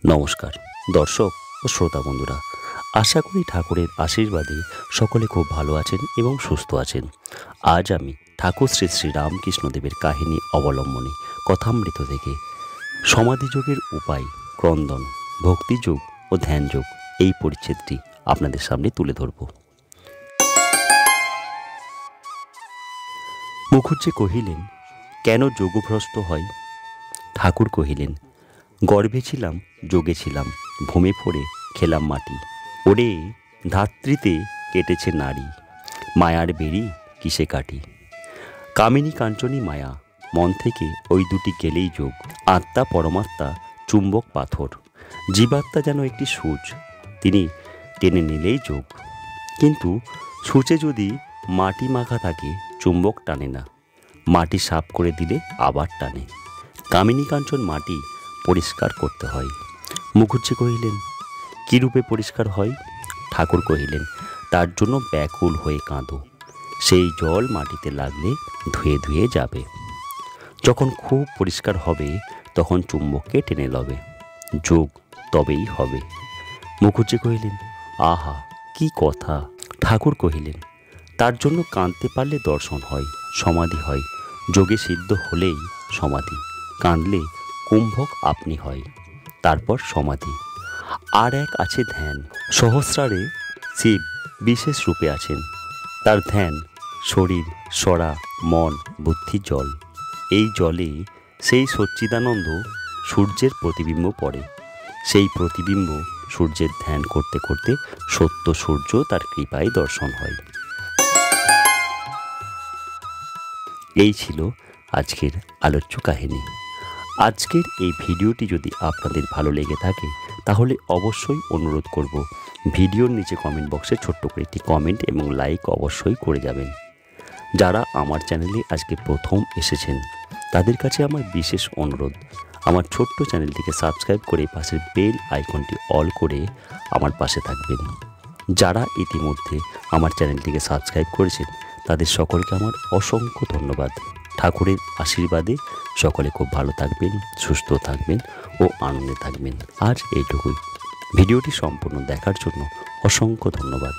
নমস্কার দর্শক ও শ্রোতা বন্ধুরা, আশা করি ঠাকুরের আশীর্বাদে সকলে খুব ভালো আছেন এবং সুস্থ আছেন। আজ আমি ঠাকুর শ্রী শ্রী রামকৃষ্ণদেবের কাহিনী অবলম্বনে কথামৃত থেকে সমাধিযোগের উপায়, ক্রন্দন, ভক্তিযোগ ও ধ্যানযোগ এই পরিচ্ছেদটি আপনাদের সামনে তুলে ধরব। মুখুজ্জে কহিলেন, কেন যোগভ্রষ্ট হয়? ঠাকুর কহিলেন, গর্ভে ছিলাম, যোগে ছিলাম, ভূমে পড়ে খেলাম মাটি। ওরে ধাত্রীতে কেটেছে নারী, মায়ার বেরি কিসে কাটি। কামিনী কাঞ্চনী মায়া, মন থেকে ওই দুটি গেলেই যোগ। আত্মা পরমাত্মা চুম্বক পাথর, জীবাত্মা যেন একটি সূচ, তিনি টেনে নিলেই যোগ। কিন্তু সূচে যদি মাটি মাখা থাকে চুম্বক টানে না, মাটি সাফ করে দিলে আবার টানে। কামিনী কাঞ্চন মাটি পরিষ্কার করতে হয়। মুখুজ্জে কহিলেন, কীরূপে পরিষ্কার হয়? ঠাকুর কহিলেন, তার জন্য ব্যাকুল হয়ে কাঁদো, সেই জল মাটিতে লাগলে ধুয়ে ধুয়ে যাবে। যখন খুব পরিষ্কার হবে তখন চুম্বককে টেনে লবে, যোগ তবেই হবে। মুখুজ্জে কহিলেন, আহা কি কথা! ঠাকুর কহিলেন, তার জন্য কাঁদতে পারলে দর্শন হয়, সমাধি হয়। যোগে সিদ্ধ হলেই সমাধি, কাঁদলে কুম্ভক আপনি হয়, তারপর সমাধি। আর এক আছে ধ্যান। সহস্রারে শিব বিশেষ রূপে আছেন, তার ধ্যান শরীর, সরা, মন, বুদ্ধি জল। এই জলে সেই সচ্চিদানন্দ সূর্যের প্রতিবিম্ব পড়ে। সেই প্রতিবিম্ব সূর্যের ধ্যান করতে করতে সত্য সূর্য তার কৃপায় দর্শন হয়। এই ছিল আজকের আলোচ্য কাহিনী। আজকের এই ভিডিওটি যদি আপনাদের ভালো লেগে থাকে তাহলে অবশ্যই অনুরোধ করব, ভিডিওর নিচে কমেন্ট বক্সে ছোট্ট করে একটি কমেন্ট এবং লাইক অবশ্যই করে যাবেন। যারা আমার চ্যানেলে আজকে প্রথম এসেছেন তাদের কাছে আমার বিশেষ অনুরোধ, আমার ছোট্ট চ্যানেলটিকে সাবস্ক্রাইব করে পাশের বেল আইকনটি অল করে আমার পাশে থাকবেন। যারা ইতিমধ্যে আমার চ্যানেলটিকে সাবস্ক্রাইব করেছেন তাদের সকলকে আমার অসংখ্য ধন্যবাদ। ঠাকুরের আশীর্বাদে সকলে খুব ভালো থাকবেন, সুস্থ থাকবেন ও আনন্দে থাকবেন। আজ এইটুকুই। ভিডিওটি সম্পূর্ণ দেখার জন্য অসংখ্য ধন্যবাদ।